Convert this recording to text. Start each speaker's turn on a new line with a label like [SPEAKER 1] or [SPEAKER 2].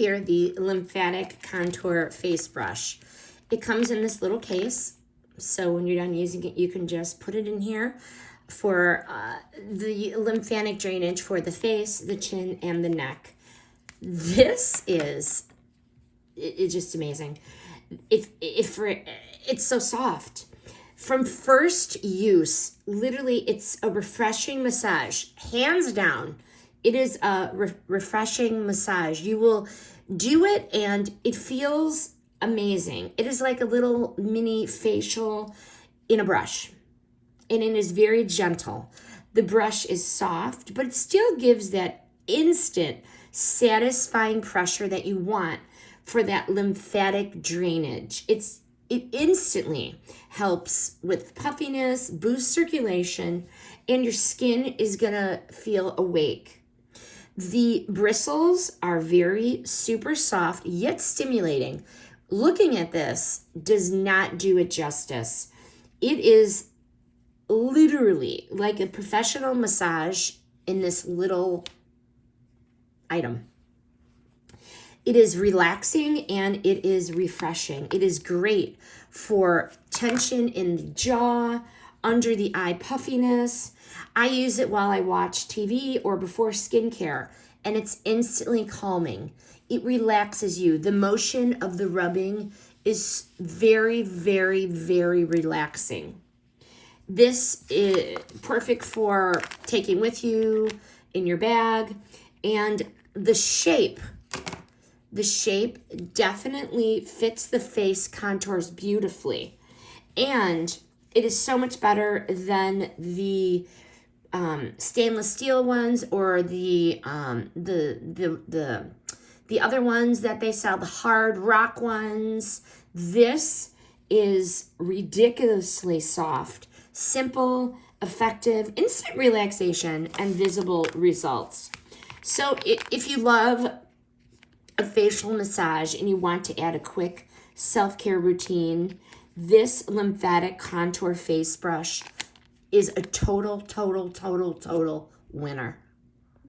[SPEAKER 1] here the Lymphatic Contour Face Brush. It comes in this little case, so when you're done using it, you can just put it in here for the lymphatic drainage for the face, the chin, and the neck. This is it's just amazing. It's so soft. From first use, literally, it's a refreshing massage. Hands down, it is a refreshing massage. You will do it, and it feels amazing. It is like a little mini facial in a brush, and it is very gentle. The brush is soft, but it still gives that instant, satisfying pressure that you want for that lymphatic drainage. It instantly helps with puffiness, boosts circulation, and your skin is gonna feel awake. The bristles are very super soft, yet stimulating. Looking at this does not do it justice. It is literally like a professional massage in this little item. It is relaxing and it is refreshing. It is great for tension in the jaw, under the eye puffiness. I use it while I watch TV or before skincare, and it's instantly calming. It relaxes you. The motion of the rubbing is very, very, very relaxing. This is perfect for taking with you in your bag, and the shape definitely fits the face contours beautifully. And it is so much better than the stainless steel ones or the other ones that they sell, the hard rock ones. This is ridiculously soft, simple, effective, instant relaxation, and visible results. So if you love a facial massage and you want to add a quick self-care routine, this Lymphatic Contour Face Brush is a total winner.